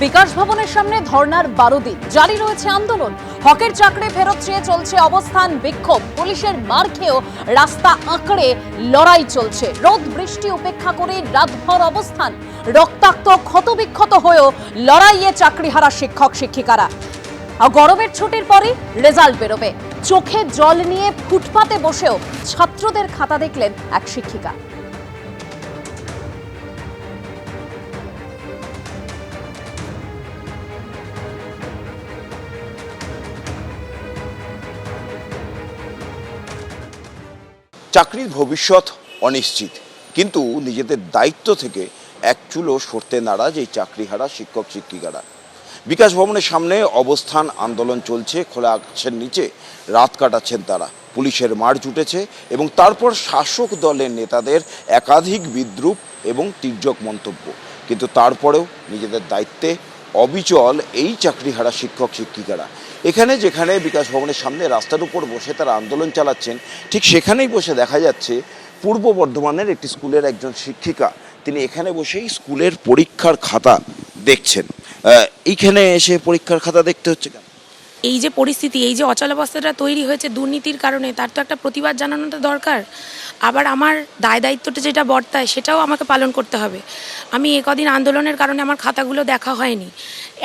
বিকাশ ভবনের সামনে ধর্নার 12 দিন জারি রয়েছে আন্দোলন। হকের চাকরি ফেরত চেয়ে চলছে অবস্থান বিক্ষোভ। পুলিশের মার খেয়েও রাস্তা আঁকড়ে লড়াই চলছে। রোদ বৃষ্টি উপেক্ষা করে রাতভর অবস্থান। রক্তাক্ত ক্ষতবিক্ষত হয়েও লড়াইয়ে চাকরিহারা শিক্ষক শিক্ষিকারা। গরমের ছুটির পরই রেজাল্ট বেরোবে। চোখে জল নিয়ে ফুটপাতে বসেও ছাত্রদের খাতা দেখলেন এক শিক্ষিকা। চাকরির ভবিষ্যৎ অনিশ্চিত, কিন্তু নিজেদের দায়িত্ব থেকে এক চুলও সরতে নারাজ এই চাকরিহারা শিক্ষক শিক্ষিকারা। বিকাশ ভবনের সামনে অবস্থান আন্দোলন চলছে। খোলা আকাশের নিচে রাত কাটাচ্ছেন তারা। পুলিশের মার জুটেছে এবং তারপর শাসক দলের নেতাদের একাধিক বিদ্রূপ এবং তির্যক মন্তব্য। কিন্তু তারপরেও নিজেদের দায়িত্বে অবিচল এই চাকরিহারা শিক্ষক শিক্ষিকারা। এখানে যেখানে বিকাশ ভবনের সামনে রাস্তার উপর বসে তারা আন্দোলন চালাচ্ছেন, ঠিক সেখানেই বসে দেখা যাচ্ছে পূর্ব বর্ধমানের একটি স্কুলের একজন শিক্ষিকা। তিনি এখানে বসেই স্কুলের পরীক্ষার খাতা দেখছেন। এইখানে এসে পরীক্ষার খাতা দেখতে হচ্ছে কেন? এই যে পরিস্থিতি, এই যে অচলাবস্থাটা তৈরি হয়েছে দুর্নীতির কারণে, তার তো একটা প্রতিবাদ জানানোটা দরকার। আবার আমার দায়িত্বটা যেটা বর্তায় সেটাও আমাকে পালন করতে হবে। আমি কদিন আন্দোলনের কারণে আমার খাতাগুলো দেখা হয়নি।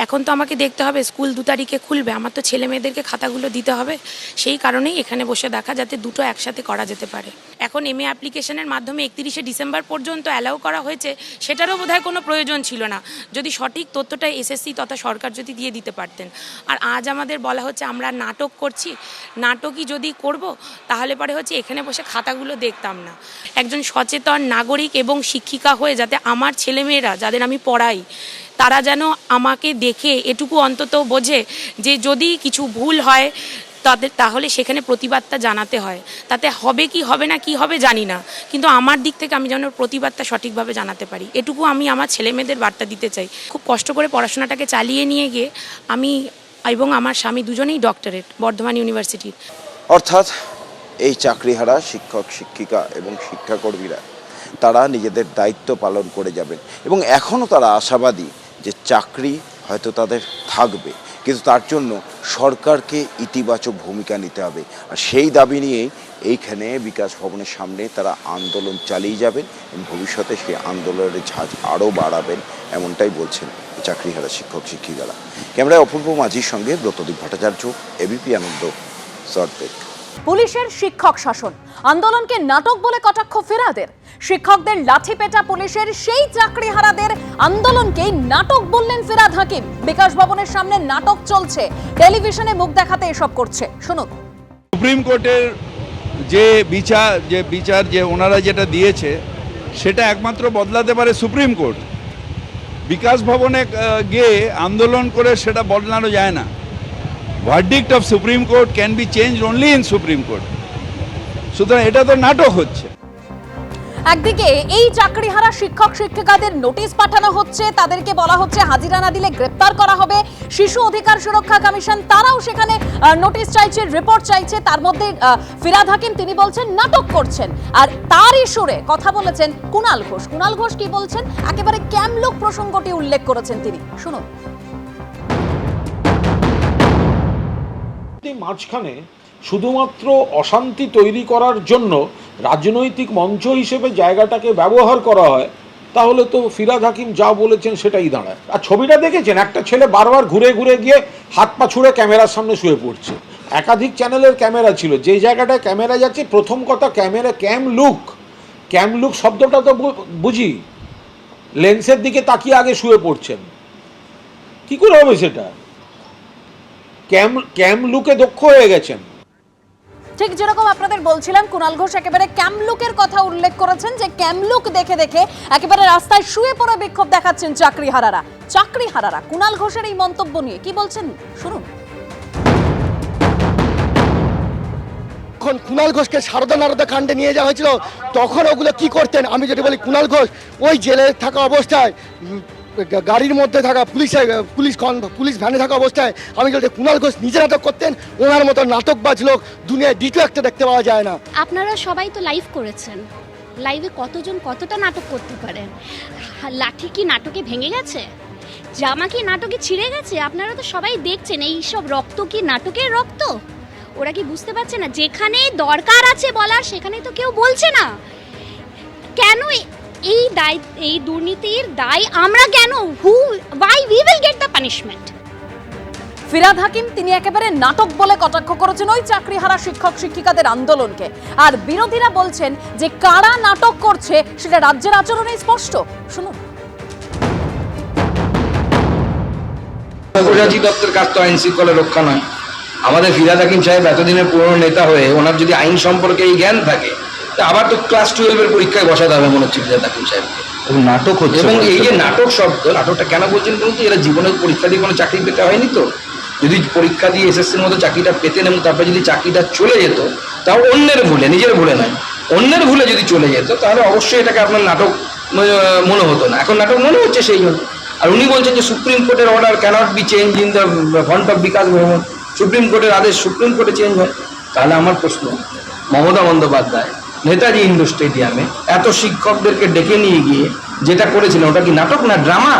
এখন তো আমাকে দেখতে হবে, স্কুল 2 তারিখে খুলবে, আমার তো ছেলে মেয়েদেরকে খাতাগুলো দিতে হবে। সেই কারণেই এখানে বসে দেখা, যাতে দুটো একসাথে করা যেতে পারে। এখন MA অ্যাপ্লিকেশনের মাধ্যমে 31শে ডিসেম্বর পর্যন্ত অ্যালাউ করা হয়েছে, সেটারও বোধহয় কোনো প্রয়োজন ছিল না, যদি সঠিক তথ্যটা SSC তথা সরকার যদি দিয়ে দিতে পারতেন। আর আজ আমাদের বলা হচ্ছে আমরা নাটক করছি। নাটকই যদি করব তাহলে পরে হচ্ছে এখানে বসে খাতাগুলো দেখতাম না। একজন সচেতন নাগরিক এবং শিক্ষিকা হয়ে যাতে আমার ছেলেমেয়েরা যাদের আমি পড়াই, তারা যেন আমাকে দেখে এটুকু অন্তত বোঝে যে যদি কিছু ভুল হয় তাহলে সেখানে প্রতিবাদটা জানাতে হয়। তাতে হবে কি হবে না, কি হবে জানি না, কিন্তু আমার দিক থেকে আমি যেন প্রতিবাদটা সঠিকভাবে জানাতে পারি, এটুকু আমি আমার ছেলেমেয়েদের বার্তা দিতে চাই। খুব কষ্ট করে পড়াশোনাটাকে চালিয়ে নিয়ে গিয়ে আমি এবং আমার স্বামী দুজনেই ডক্টরেট বর্ধমান ইউনিভার্সিটির। অর্থাৎ এই চাকরিহারা শিক্ষক শিক্ষিকা এবং শিক্ষাকর্মীরা তারা নিজেদের দায়িত্ব পালন করে যাবেন এবং এখনও তারা আশাবাদী যে চাকরি হয়তো তাদের থাকবে, কিন্তু তার জন্য সরকারকে ইতিবাচক ভূমিকা নিতে হবে। আর সেই দাবি নিয়েই এইখানে বিকাশ ভবনের সামনে তারা আন্দোলন চালিয়ে যাবেন এবং ভবিষ্যতে সেই আন্দোলনের ঝাঁজ আরও বাড়াবেন, এমনটাই বলছেন চাকরিহারা শিক্ষক শিক্ষিকারা। ক্যামেরায় অপূর্ব মাঝির সঙ্গে ব্রতদীপ ভট্টাচার্য, ABP আনন্দ, সল্টলেক। পুলিশের শিক্ষক শাসন আন্দোলনকে নাটক বলে কটাক্ষ ফেরাদের। শিক্ষকদের লাঠি পেটা পুলিশের সেই চাকরিহারাদের আন্দোলনকে নাটক বললেন ফেরাদ হাকিম। বিকাশ ভবনের সামনে নাটক চলছে, টেলিভিশনে মুখ দেখাতে এসব করছে। শুনুন। সুপ্রিম কোর্টের যে বিচার যে ওনারা যেটা দিয়েছে সেটা একমাত্র বদলাতে পারে সুপ্রিম কোর্ট। বিকাশ ভবনে গিয়ে আন্দোলন করে সেটা বদলানো যায় না। Verdict of supreme court can be change only in supreme court. সুতরাং এটা তো নাটক হচ্ছে। একদিকে এই চাকরিহারা শিক্ষক শিক্ষিকাদের নোটিশ পাঠানো হচ্ছে, তাদেরকে বলা হচ্ছে হাজিরা না দিলে গ্রেপ্তার করা হবে। শিশু অধিকার সুরক্ষা কমিশন তারাও সেখানে নোটিশ চাইছে, রিপোর্ট চাইছে। তার মধ্যে ফিরাদ হাকিম তিনি বলছেন নাটক করছেন। আর তারই সুরে কথা বলেছেন কুণাল ঘোষ। কুণাল ঘোষ কি বলছেন, একেবারে ক্যামলুক প্রসঙ্গটি উল্লেখ করেছেন তিনি। শুনুন। মাঝখানে শুধুমাত্র অশান্তি তৈরি করার জন্য রাজনৈতিক মঞ্চ হিসেবে জায়গাটাকে ব্যবহার করা হয়, তাহলে তো ফিরাদ হাকিম যা বলেছেন সেটাই দাঁড়ায়। আর ছবিটা দেখেছেন, একটা ছেলে বারবার ঘুরে ঘুরে গিয়ে হাত পা ছুঁড়ে ক্যামেরার সামনে শুয়ে পড়ছে। একাধিক চ্যানেলের ক্যামেরা ছিল, যে জায়গাটায় ক্যামেরা যাচ্ছে, প্রথম কথা ক্যামেরা ক্যাম লুক শব্দটা তো বুঝি, লেন্সের দিকে তাকিয়ে আগে শুয়ে পড়ছেন, কি করে হবে সেটা? ক্যাম লুকে দক্ষ হয়ে গেছেন। ঠিক যেরকম আপনাদের বলছিলাম, কুণাল ঘোষ একেবারে ক্যামলুকের কথা উল্লেখ করেছেন, যে ক্যামলুক দেখে দেখে একেবারে রাস্তায় শুয়ে পড়ে বিক্ষোভ দেখাচ্ছেন চাকরিহারারা। কুণাল ঘোষের এই মন্তব্য নিয়ে কি বলছেন শুনুন। যখন কুণাল ঘোষকে সারদা কাণ্ডে নিয়ে যাওয়া হয়েছিল তখন ওগুলো কি করতেন? আমি যদি বলি, কুণাল ঘোষ ওই জেলে থাকা অবস্থায় গাড়ির মধ্যে থাকা পুলিশ ভ্যানে থাকা অবস্থায় আমি যদি কুণাল ঘোষ নিজে নাটক করতেন, ওনার মতো নাটকবাজ লোক দুনিয়ায় দ্বিতীয় একটা দেখতে পাওয়া যায় না। আপনারা সবাই তো লাইভ করেছেন, লাইভে কতজন কতটা নাটক করতে পারেন? লাঠি কি নাটকে ভেঙে গেছে? জামা কি নাটকে ছিঁড়ে গেছে? আপনারা তো সবাই দেখছেন, এই সব রক্ত কি নাটকের রক্ত? ওরা কি বুঝতে পারছে না? যেখানে দরকার আছে বলার সেখানে তো কেউ বলছে না। কেন এই দুর্নীতির দায় আমরা কেন? why we will get the punishment? Firhad Hakim তিনি একেবারে নাটক বলে কটাক্ষ করেছেন ওই চাকরিহারা শিক্ষক শিক্ষিকাদের আন্দোলনকে। আর বিরোধীরা বলছেন যে কারা নাটক করছে সেটা রাজ্যের আচরণে স্পষ্ট। শুনুন। প্রশাসনিক দপ্তরের কাজ তো আইন শৃঙ্খলা রক্ষা নয়। আমাদের ফিরহাদ হাকিম সাহেব এতদিনের পুরনো নেতা হয়ে ওনার যদি আইন সম্পর্কে এই জ্ঞান থাকে, তা আবার তো ক্লাস 12-এর পরীক্ষায় বসাতে হবে মনে হচ্ছে ফিরহাদ হাকিম সাহেবকে। নাটক হচ্ছে, এবং এই যে নাটক শব্দ, নাটকটা কেন বলছেন বলুন তো? এরা জীবনের পরীক্ষা দিয়ে কোনো চাকরি পেতে হয়নি তো। যদি পরীক্ষা দিয়ে এসএসসির মতো চাকরিটা পেতেন এবং তারপরে যদি চাকরিটা চলে যেত, তাও অন্যের ভুলে, নিজের ভুলে নয়, অন্যের ভুলে যদি চলে যেত, তাহলে অবশ্যই এটাকে আপনার নাটক মনে হতো না। এখন নাটক মনে হচ্ছে সেই জন্য। আর উনি বলছেন যে সুপ্রিম কোর্টের order cannot be change in the front of Bikash Bhaban. Supreme কোর্টের আদেশ সুপ্রিম কোর্টে চেঞ্জ হয়। তাহলে আমার প্রশ্ন, মমতা বন্দ্যোপাধ্যায় নেতাজি ইন্ডোর স্টেডিয়ামে এত শিক্ষকদেরকে ডেকে নিয়ে গিয়ে যেটা করেছিলেন, ওটা কি নাটক না ড্রামা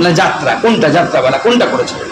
না যাত্রা? কোনটা যাত্রাবেলা কোনটা করেছিলেন?